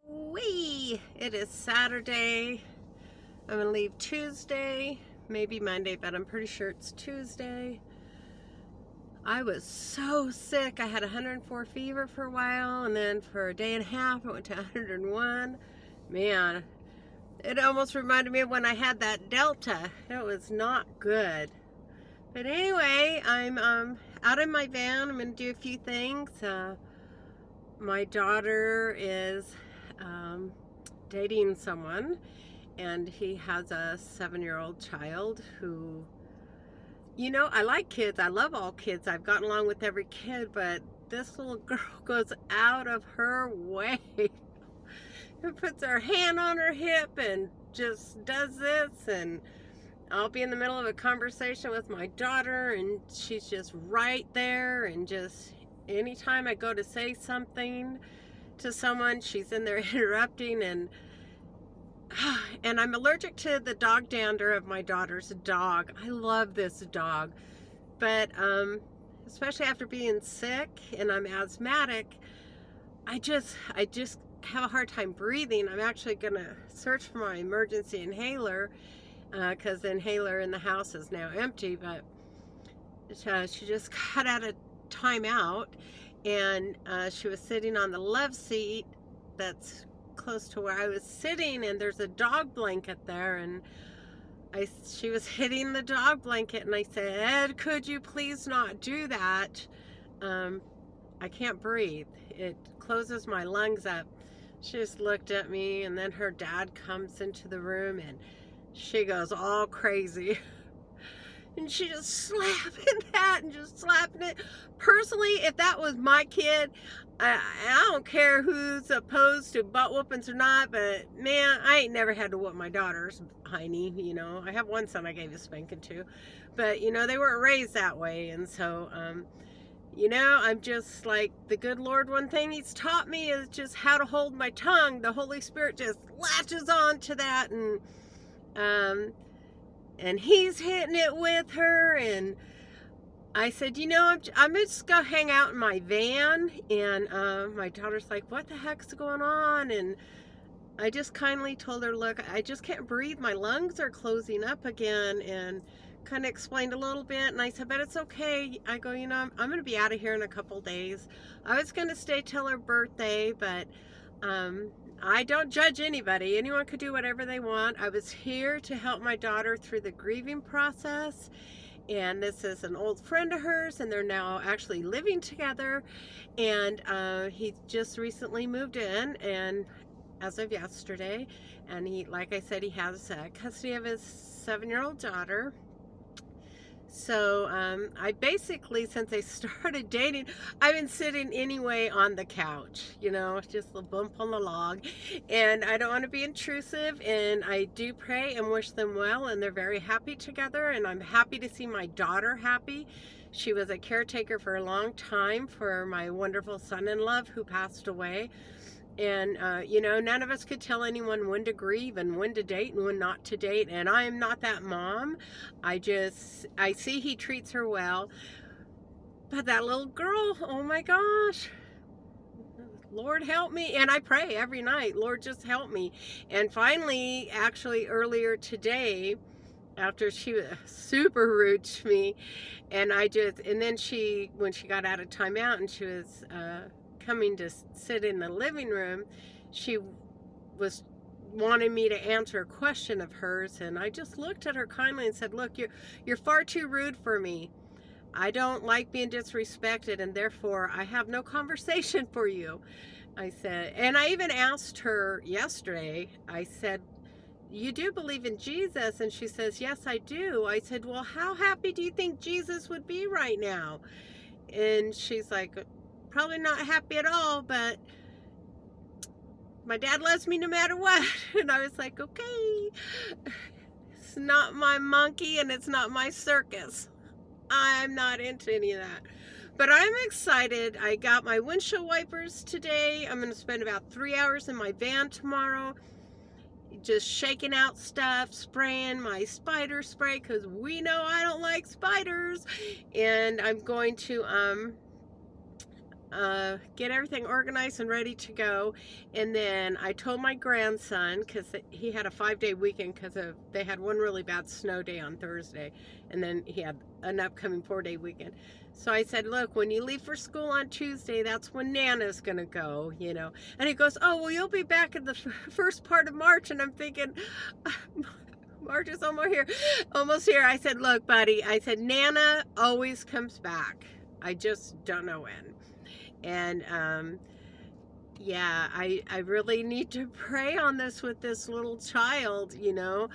It is Saturday. I'm gonna leave Tuesday, maybe Monday, but I'm pretty sure it's Tuesday. I was so sick. I had 104 fever for a while, and then for a day and a half, it went to 101. Man, it almost reminded me of when I had that Delta. It was not good. But anyway, I'm out in my van. I'm gonna do a few things. My daughter is dating someone, and he has a 7-year-old child who, I like kids. I love all kids. I've gotten along with every kid, but this little girl goes out of her way and puts her hand on her hip and just does this. And I'll be in the middle of a conversation with my daughter, and she's just right there, and just anytime I go to say something to someone, she's in there interrupting. And I'm allergic to the dog dander of my daughter's dog. I love this dog, but especially after being sick and I'm asthmatic, I just have a hard time breathing. I'm actually gonna search for my emergency inhaler because the inhaler in the house is now empty. But she just got out of timeout, and she was sitting on the love seat that's close to where I was sitting, and there's a dog blanket there, and she was hitting the dog blanket, and I said, could you please not do that? I can't breathe. It closes my lungs up. She just looked at me, and then her dad comes into the room, and she goes all crazy. And she just slapping that and just slapping it. Personally, if that was my kid, I don't care who's opposed to butt whoopings or not, but man, I ain't never had to whoop my daughter's hiney, I have one son I gave a spanking to, but they weren't raised that way. And so, I'm just like, the good Lord, one thing he's taught me is just how to hold my tongue. The Holy Spirit just latches on to that, and he's hitting it with her. And I said, I'm just gonna hang out in my van. And my daughter's like, what the heck's going on? And I just kindly told her, look, I just can't breathe. My lungs are closing up again, and kind of explained a little bit. And I said, but it's okay. I go, I'm gonna be out of here in a couple days. I was gonna stay till her birthday, but I don't judge anybody. Anyone could do whatever they want. I was here to help my daughter through the grieving process. And this is an old friend of hers, and they're now actually living together. And he just recently moved in, and as of yesterday, and he, like I said, he has custody of his 7-year-old daughter. So I basically, since I started dating, I've been sitting anyway on the couch, just a bump on the log. And I don't want to be intrusive, and I do pray and wish them well, and they're very happy together, and I'm happy to see my daughter happy. She was a caretaker for a long time for my wonderful son-in-law who passed away. And, none of us could tell anyone when to grieve and when to date and when not to date. And I am not that mom. I see he treats her well. But that little girl, oh my gosh. Lord help me. And I pray every night, Lord, just help me. And finally, actually earlier today, after she was super rude to me, and then when she got out of timeout and she was, coming to sit in the living room, she was wanting me to answer a question of hers, and I just looked at her kindly and said, look, you're far too rude for me. I don't like being disrespected, and therefore I have no conversation for you. I said, and I even asked her yesterday, I said, you do believe in Jesus? And she says, yes, I do. I said, well, how happy do you think Jesus would be right now? And she's like, probably not happy at all, but my dad loves me no matter what. And I was like, okay, it's not my monkey and it's not my circus. I'm not into any of that. But I'm excited. I got my windshield wipers today. I'm going to spend about 3 hours in my van tomorrow, just shaking out stuff, spraying my spider spray, because we know I don't like spiders. And I'm going to get everything organized and ready to go. And then I told my grandson, because he had a 5-day weekend because they had one really bad snow day on Thursday, and then he had an upcoming 4-day weekend. So I said, look, when you leave for school on Tuesday, that's when Nana's going to go, you know. And he goes, oh, well, you'll be back in the first part of March. And I'm thinking, March is almost here. I said, look, buddy, I said, Nana always comes back. I just don't know when. And yeah, I really need to pray on this with this little child, you know.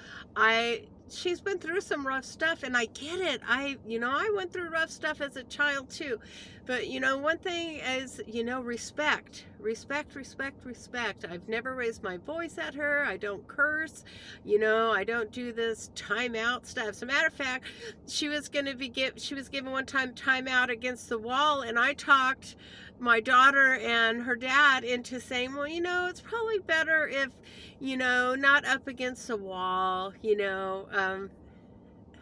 She's been through some rough stuff, and I get it. I went through rough stuff as a child too. But, you know, one thing is, you know, respect. I've never raised my voice at her. I don't curse. You know, I don't do this timeout stuff. As a matter of fact, she was given one time timeout against the wall, and I talked my daughter and her dad into saying, well, you know, it's probably better if, you know, not up against the wall, you know,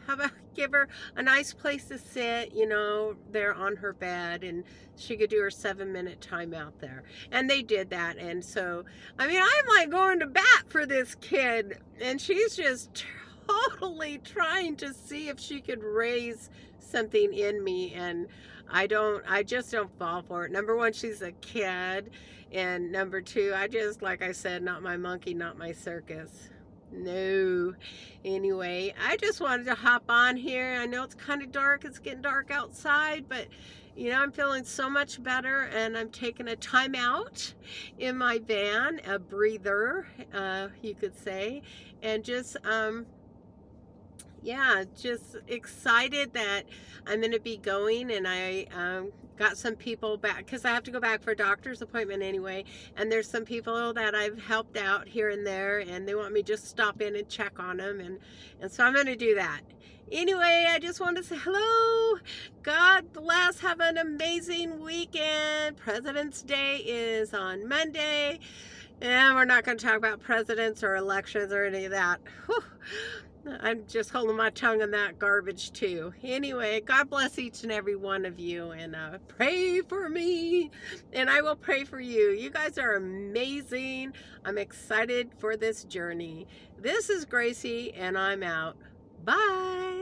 how about give her a nice place to sit, you know, there on her bed, and she could do her 7-minute timeout there. And they did that. And so, I mean, I'm like going to bat for this kid, and she's just totally trying to see if she could raise something in me, and I just don't fall for it. Number one, she's a kid, and number two, like I said, not my monkey, not my circus. No. Anyway, I just wanted to hop on here. I know it's kind of dark. It's getting dark outside, but you know, I'm feeling so much better, and I'm taking a time out in my van, a breather, you could say, and just yeah, just excited that I'm going to be going, and I got some people back because I have to go back for a doctor's appointment anyway, and there's some people that I've helped out here and there, and they want me just stop in and check on them, and so I'm going to do that. Anyway, I just wanted to say hello. God bless. Have an amazing weekend. President's Day is on Monday, and we're not going to talk about presidents or elections or any of that. Whew. I'm just holding my tongue on that garbage too. Anyway, God bless each and every one of you, and pray for me, and I will pray for you. You guys are amazing. I'm excited for this journey. This is Gracie, and I'm out. Bye.